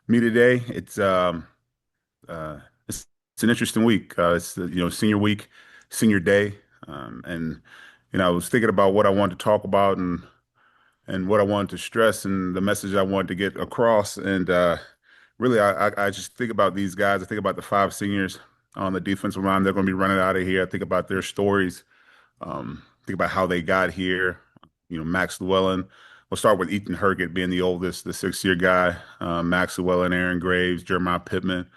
Me today, uh, it's an interesting week. It's senior week, senior day, and I was thinking about what I wanted to talk about and what I wanted to stress and the message I wanted to get across. And really, I just think about these guys. I think about the five seniors on the defensive line. They're going to be running out of here. I think about their stories. Think about how they got here. Max Llewellyn. We'll start with Ethan Hurkett being the oldest, the six-year guy. Max Llewellyn, Aaron Graves, Jeremiah Pittman,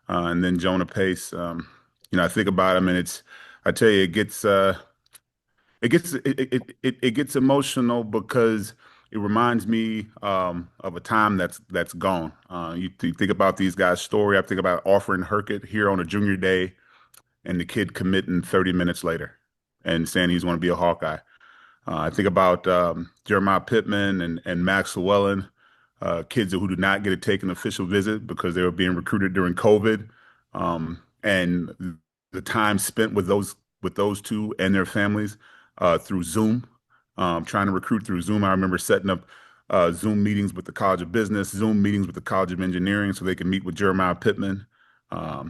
and then Jonah Pace. I think about him, and I tell you, it gets emotional because it reminds me of a time that's gone. You think about these guys' story. I think about offering Hurkett here on a junior day, and the kid committing 30 minutes later and saying he's going to be a Hawkeye. I think about Jeremiah Pittman and Max Llewellyn, kids who did not get to take an official visit because they were being recruited during COVID, and the time spent with those two and their families through Zoom, trying to recruit through Zoom. I remember setting up Zoom meetings with the College of Business, Zoom meetings with the College of Engineering, so they could meet with Jeremiah Pittman. I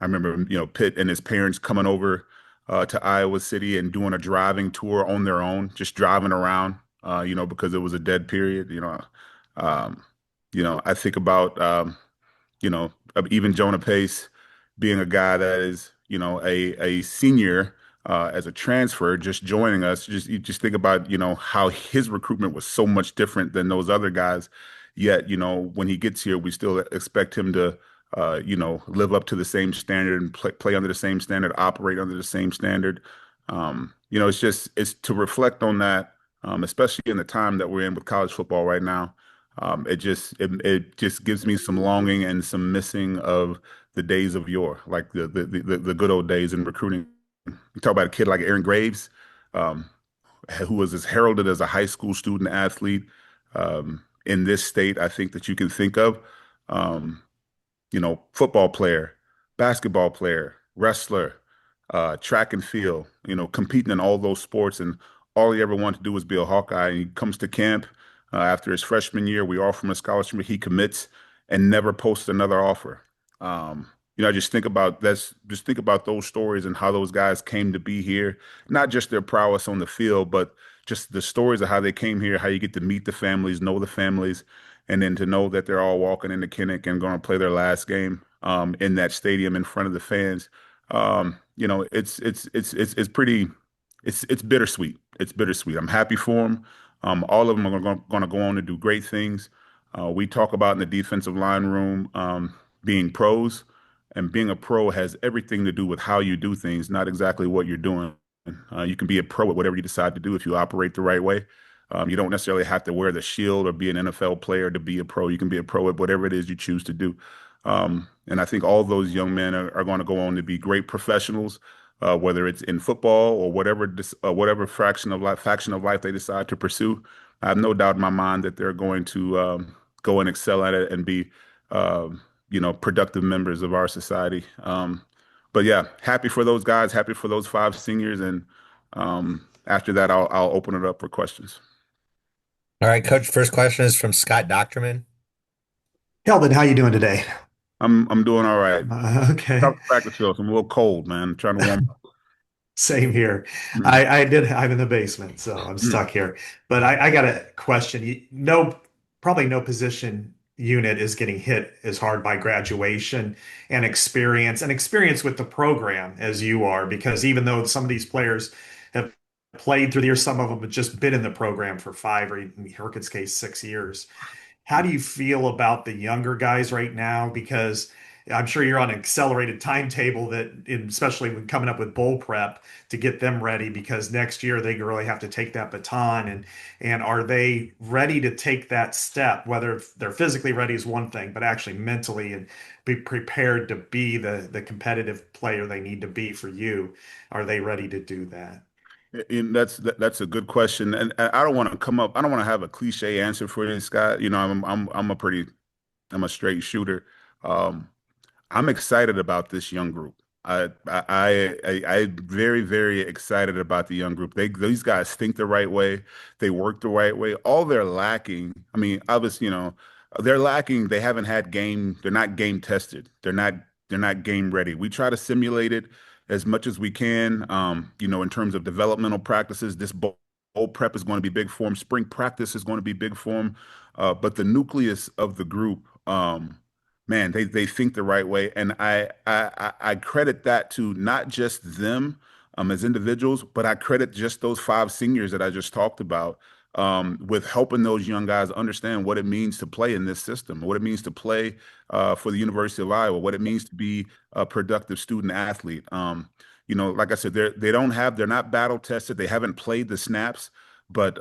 remember, Pitt and his parents coming over to Iowa City and doing a driving tour on their own, just driving around, because it was a dead period. Um, I think about, even Jonah Pace being a guy that is, a senior as a transfer, just joining us. You just think about, how his recruitment was so much different than those other guys. Yet, when he gets here, we still expect him to live up to the same standard and play under the same standard, operate under the same standard. It's to reflect on that, especially in the time that we're in with college football right now. It just gives me some longing and some missing of the days of yore, like the good old days in recruiting. You talk about a kid like Aaron Graves, um, who was as heralded as a high school student athlete in this state, I think that you can think of. Um, football player, basketball player, wrestler, track and field, competing in all those sports. And all he ever wanted to do was be a Hawkeye. And he comes to camp after his freshman year. We offer him a scholarship. He commits and never posts another offer. Um, I just think about those stories and how those guys came to be here, not just their prowess on the field, but just the stories of how they came here, how you get to meet the families, know the families, and then to know that they're all walking into Kinnick and going to play their last game in that stadium in front of the fans. It's pretty it's bittersweet. It's bittersweet. I'm happy for them. All of them are going to go on to do great things. We talk about in the defensive line room being pros, and being a pro has everything to do with how you do things, not exactly what you're doing. You can be a pro at whatever you decide to do if you operate the right way. You don't necessarily have to wear the shield or be an NFL player to be a pro. You can be a pro at whatever it is you choose to do. And I think all those young men are going to go on to be great professionals, whether it's in football or whatever faction of life they decide to pursue. I have no doubt in my mind that they're going to go and excel at it and be, productive members of our society. But yeah, happy for those guys, happy for those five seniors, and after that, I'll open it up for questions. All right, Coach. First question is from Scott Docterman. Kelvin, how you doing today? I'm doing all right. Okay, Tough practice field. So I'm a little cold, man. Trying to warm up. same here. Mm, I'm in the basement, so I'm mm. stuck here. But I got a question. No, probably no position unit is getting hit as hard by graduation and experience with the program as you are, because even though some of these players have played through the years, some of them have just been in the program for 5 or in Hurkitt's case, 6 years. How do you feel about the younger guys right now? Because I'm sure you're on an accelerated timetable especially when coming up with bowl prep to get them ready because next year they really have to take that baton and are they ready to take that step? Whether they're physically ready is one thing, but actually mentally and be prepared to be the competitive player they need to be for you. Are they ready to do that? And that's a good question, and I don't want to come up. I don't want to have a cliche answer for this, Scott. I'm a straight shooter. Um, I'm excited about this young group. I'm very, very excited about the young group. These guys think the right way. They work the right way. All they're lacking, I mean, obviously, they're lacking. They haven't had game. They're not game tested. They're not game ready. We try to simulate it as much as we can. In terms of developmental practices, this bowl prep is going to be big for them. Spring practice is going to be big for them. But the nucleus of the group, man, they think the right way, and I credit that to not just them as individuals, but I credit just those five seniors that I just talked about with helping those young guys understand what it means to play in this system, what it means to play for the University of Iowa, what it means to be a productive student athlete. Like I said, they're not battle tested. They haven't played the snaps, but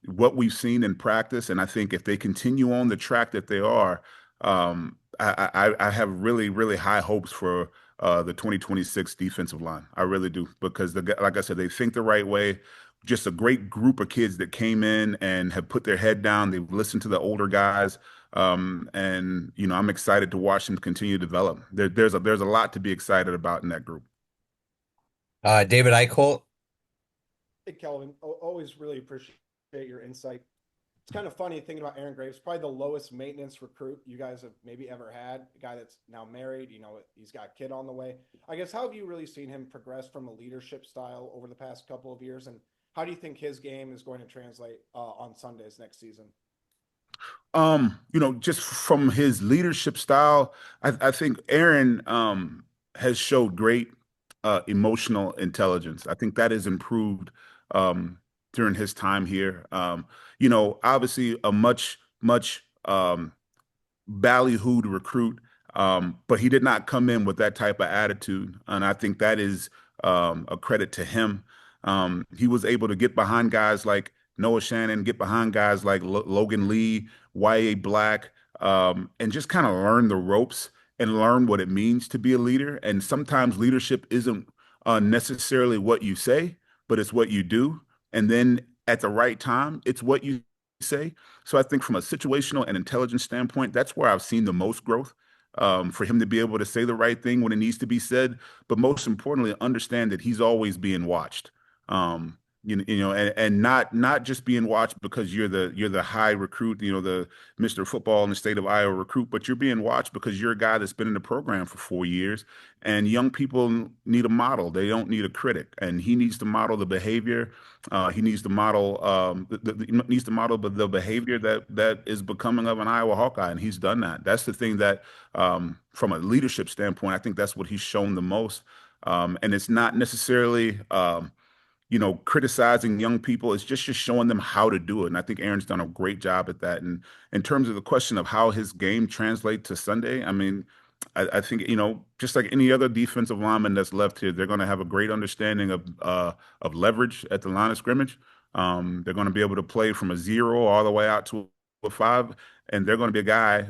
what we've seen in practice, and I think if they continue on the track that they are, I have really, really high hopes for the 2026 defensive line. I really do because like I said, they think the right way. Just a great group of kids that came in and have put their head down. They've listened to the older guys, and I'm excited to watch them continue to develop. There's a lot to be excited about in that group. David Eicholt. Hey, Kelvin, always really appreciate your insight. It's kind of funny thinking about Aaron Graves, probably the lowest maintenance recruit you guys have maybe ever had. A guy that's now married, he's got a kid on the way. I guess, how have you really seen him progress from a leadership style over the past couple of years? And how do you think his game is going to translate on Sundays next season? Just from his leadership style, I think Aaron has showed great emotional intelligence. I think that has improved during his time here. Obviously a much ballyhooed recruit, but he did not come in with that type of attitude, and I think that is a credit to him. He was able to get behind guys like Noah Shannon, get behind guys like Logan Lee, Y.A. Black, and just kind of learn the ropes and learn what it means to be a leader. And sometimes leadership isn't necessarily what you say, but it's what you do. And then at the right time, it's what you say. So I think from a situational and intelligence standpoint, that's where I've seen the most growth. For him to be able to say the right thing when it needs to be said, but most importantly, understand that he's always being watched. And not just being watched because you're the high recruit, the Mr. Football in the state of Iowa recruit, but you're being watched because you're a guy that's been in the program for 4 years, and young people need a model. They don't need a critic, and he needs to model the behavior. He needs to model needs to model the behavior that is becoming of an Iowa Hawkeye, and he's done that. That's the thing that, from a leadership standpoint, I think that's what he's shown the most. And it's not necessarily. Criticizing young people. It's just showing them how to do it. And I think Aaron's done a great job at that. And in terms of the question of how his game translates to Sunday, I mean, I think, just like any other defensive lineman that's left here, they're going to have a great understanding of leverage at the line of scrimmage. They're going to be able to play from a zero all the way out to a five, and they're going to be a guy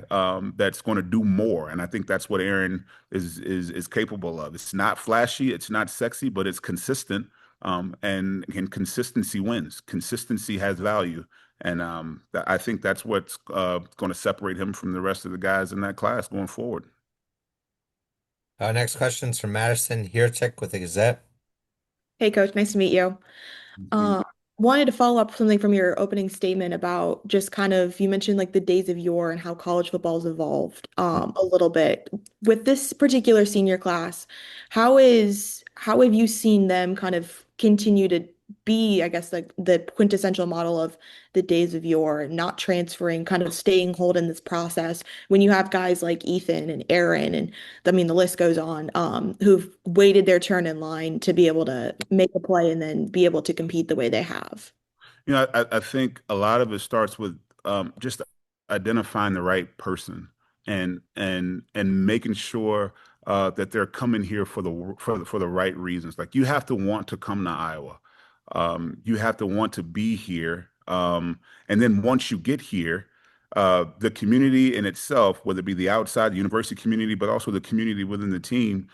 that's going to do more. And I think that's what Aaron is capable of. It's not flashy, it's not sexy, but it's consistent. And consistency wins. Consistency has value, and I think that's what's going to separate him from the rest of the guys in that class going forward. Next question is from Madison Hirtek with the Gazette. Hey, Coach, nice to meet you. Uh, Wanted to follow up something from your opening statement about just kind of, you mentioned like the days of yore and how college football's evolved a little bit. With this particular senior class, how have you seen them kind of continue to be, I guess, like the quintessential model of the days of yore, not transferring, kind of staying hold in this process when you have guys like Ethan and Aaron and I mean the list goes on, who've waited their turn in line to be able to make a play and then be able to compete the way they have. I think a lot of it starts with just identifying the right person and making sure that they're coming here for the right reasons. Like you have to want to come to Iowa. You have to want to be here. And then once you get here, the community in itself, whether it be the outside, the university community, but also the community within the team,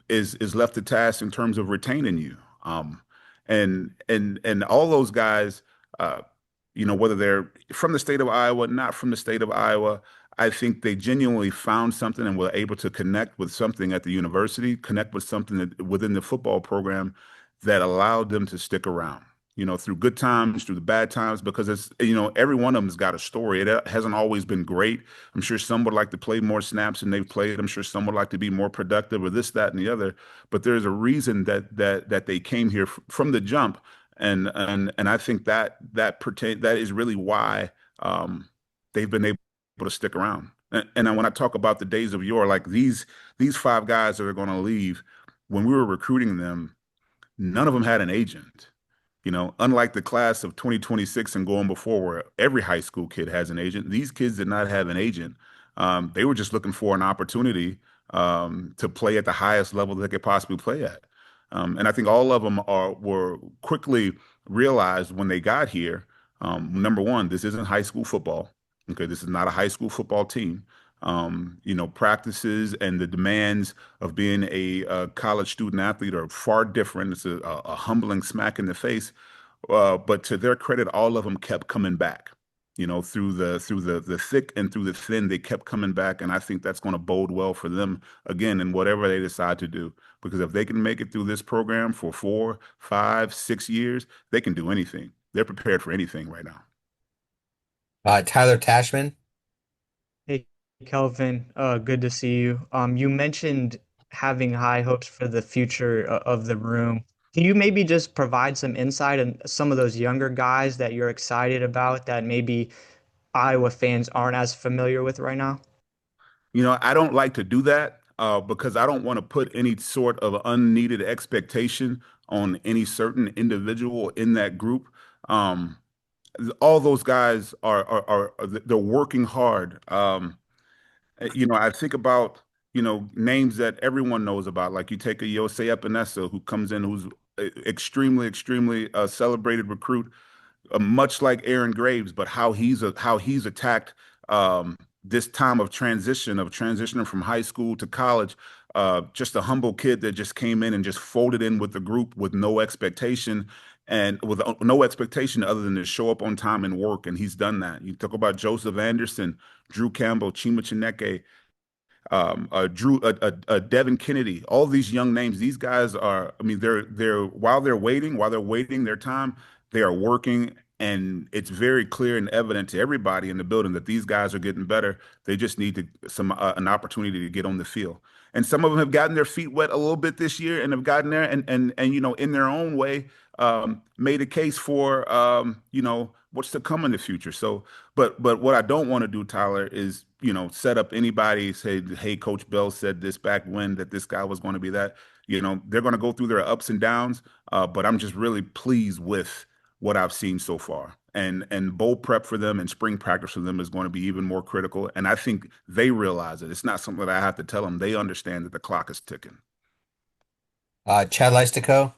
is left to task in terms of retaining you. And all those guys, whether they're from the state of Iowa, not from the state of Iowa, I think they genuinely found something and were able to connect with something at the university, connect with something within the football program that allowed them to stick around. through good times, through the bad times, because every one of them's got a story. It hasn't always been great. I'm sure some would like to play more snaps than they've played. I'm sure some would like to be more productive or this, that, and the other. But there's a reason that they came here from the jump. And I think that is really why they've been able to stick around. And when I talk about the days of yore, like these five guys that are going to leave, when we were recruiting them, none of them had an agent. Unlike the class of 2026 and going before, where every high school kid has an agent, these kids did not have an agent. They were just looking for an opportunity to play at the highest level that they could possibly play at. And I think all of them were quickly realized when they got here. Number one, this isn't high school football. Okay, this is not a high school football team. Practices and the demands of being a college student athlete are far different. It's a humbling smack in the face. But to their credit, all of them kept coming back. Through the thick and through the thin, they kept coming back, and I think that's going to bode well for them again in whatever they decide to do. Because if they can make it through this program for 4, 5, 6 years, they can do anything. They're prepared for anything right now. Tyler Tashman. Hey, Kelvin, good to see you. You mentioned having high hopes for the future of the room. Can you maybe just provide some insight on some of those younger guys that you're excited about that maybe Iowa fans aren't as familiar with right now? I don't like to do that because I don't want to put any sort of unneeded expectation on any certain individual in that group. Um, all those guys they're working hard. I think about names that everyone knows about. Like you take a Yosei Epinesa who comes in, who's extremely, extremely celebrated recruit, much like Aaron Graves, but how he's attacked this time of transitioning from high school to college. Just a humble kid that just came in and just folded in with the group with no expectation. And with no expectation other than to show up on time and work, and he's done that. You talk about Joseph Anderson, Drew Campbell, Chima Chineke, Devin Kennedy, all these young names. These guys are, I mean, they're while they're waiting their time, they are working, and it's very clear and evident to everybody in the building that these guys are getting better. They just need an opportunity to get on the field. And some of them have gotten their feet wet a little bit this year and have gotten there and in their own way made a case for what's to come in the future. So but what I don't want to do, Tyler, is set up anybody, say, hey, Coach Bell said this back when that this guy was going to be that. They're going to go through their ups and downs, but I'm just really pleased with what I've seen so far. And bowl prep for them and spring practice for them is going to be even more critical. And I think they realize it. It's not something that I have to tell them. They understand that the clock is ticking. Chad Leistico.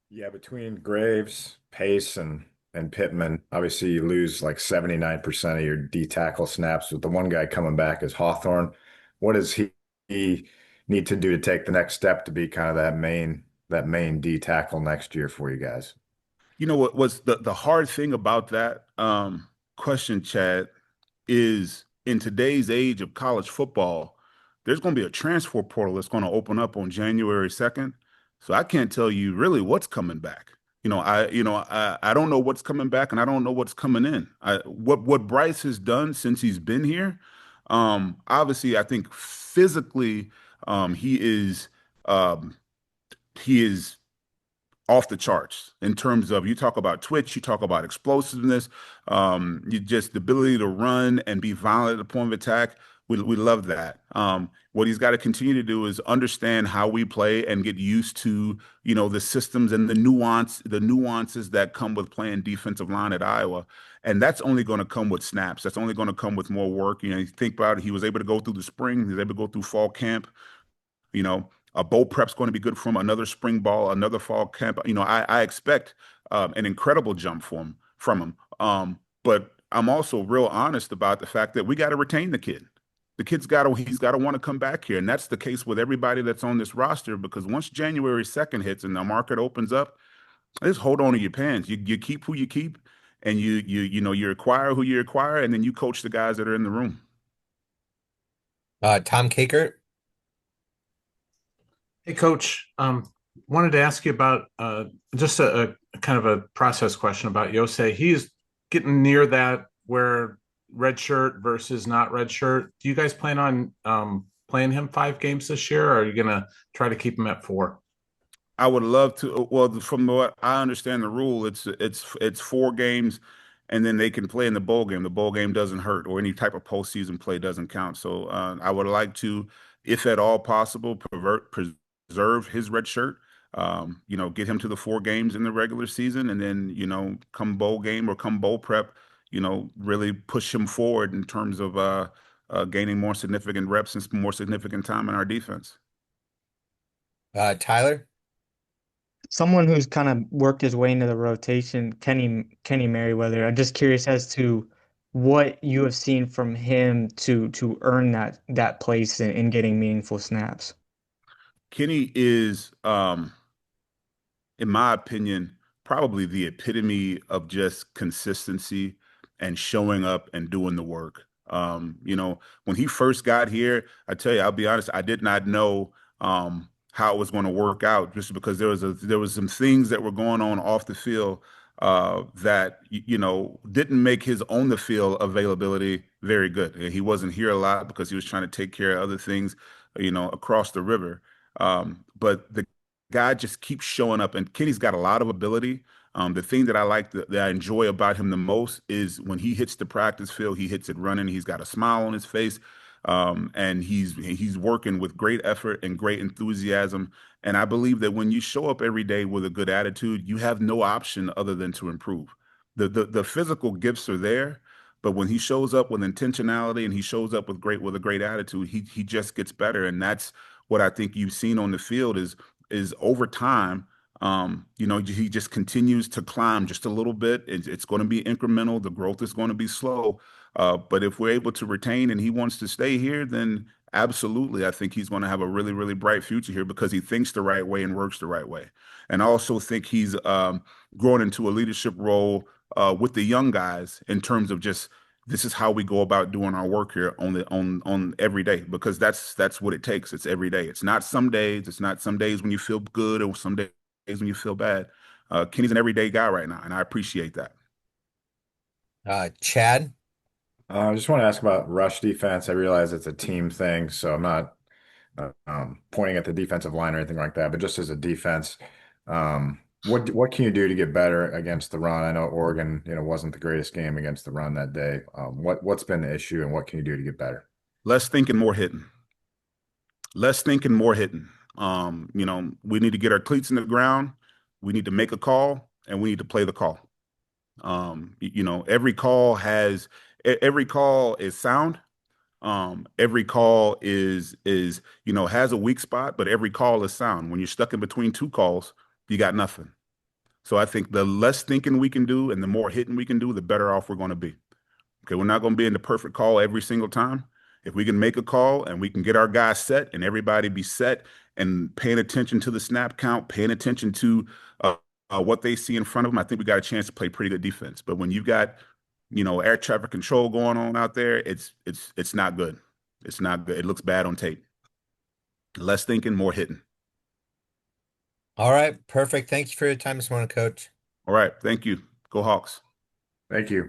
Yeah, between Graves, Pace, and Pittman, obviously you lose like 79% of your D tackle snaps. With the one guy coming back is Hawthorne. What does he need to do to take the next step to be kind of that main D tackle next year for you guys? You know what was the hard thing about that question, Chad, is in today's age of college football, there's going to be a transfer portal that's going to open up on January 2nd. So I can't tell you really what's coming back. I don't know what's coming back and I don't know what's coming in. What Bryce has done since he's been here, obviously I think physically he is off the charts in terms of you talk about twitch, you talk about explosiveness, you just the ability to run and be violent at the point of attack. We love that. What he's got to continue to do is understand how we play and get used to, the systems and the nuances that come with playing defensive line at Iowa. And that's only going to come with snaps. That's only going to come with more work. You think about it, he was able to go through the spring, he was able to go through fall camp. A bowl prep's going to be good for him. Another spring ball, another fall camp. I expect an incredible jump from him. But I'm also real honest about the fact that we got to retain the kid. He's got to want to come back here, and that's the case with everybody that's on this roster. Because once January 2nd hits and the market opens up, just hold on to your pants. You keep who you keep, and you acquire who you acquire, and then you coach the guys that are in the room. Tom Kakert. Hey, Coach. wanted to ask you about just a kind of a process question about Yosei. He's getting near that where red shirt versus not red shirt. Do you guys plan on playing him 5 games this year, or are you gonna try to keep him at 4? I would love to. Well, from what I understand, the rule it's 4 games, and then they can play in the bowl game. The bowl game doesn't hurt, or any type of postseason play doesn't count. So I would like to, if at all possible, preserve his red shirt. Get him to the 4 games in the regular season, and then come bowl game or come bowl prep, really push him forward in terms of gaining more significant reps and more significant time in our defense. Tyler? Someone who's kind of worked his way into the rotation, Kenny Merriweather. I'm just curious as to what you have seen from him to earn that place in getting meaningful snaps. Kenny is in my opinion, probably the epitome of just consistency and showing up and doing the work. When he first got here, I tell you, I'll be honest, I did not know how it was going to work out, just because there was some things that were going on off the field that didn't make his on the field availability very good. He wasn't here a lot because he was trying to take care of other things, across the river. But the guy just keeps showing up, and Kenny's got a lot of ability. The thing that I like that I enjoy about him the most is when he hits the practice field, he hits it running. He's got a smile on his face, and he's working with great effort and great enthusiasm. And I believe that when you show up every day with a good attitude, you have no option other than to improve. The physical gifts are there, but when he shows up with intentionality and he shows up with a great attitude, he just gets better. And that's what I think you've seen on the field is over time, he just continues to climb just a little bit. It's going to be incremental. The growth is going to be slow. But if we're able to retain and he wants to stay here, then absolutely, I think he's going to have a really, really bright future here because he thinks the right way and works the right way. And I also think he's growing into a leadership role with the young guys in terms of just this is how we go about doing our work here on every day, because that's what it takes. It's every day. It's not some days. It's not some days when you feel good or some days when you feel bad. Kenny's an everyday guy right now, and I appreciate that. Chad? I just want to ask about rush defense. I realize it's a team thing, so I'm not pointing at the defensive line or anything like that, but just as a defense, what can you do to get better against the run? I know Oregon, wasn't the greatest game against the run that day. What's been the issue, and what can you do to get better? Less thinking, more hitting. Less thinking, more hitting. We need to get our cleats in the ground. We need to make a call, and we need to play the call. Every call is sound. Every call is has a weak spot, but every call is sound. When you're stuck in between 2 calls, you got nothing. So I think the less thinking we can do and the more hitting we can do, the better off we're going to be. Okay, we're not going to be in the perfect call every single time. If we can make a call and we can get our guys set and everybody be set and paying attention to the snap count, paying attention to what they see in front of them, I think we got a chance to play pretty good defense. But when you've got, air traffic control going on out there, it's not good. It's not good. It looks bad on tape. Less thinking, more hitting. All right, perfect. Thank you for your time this morning, Coach. All right, thank you. Go Hawks. Thank you.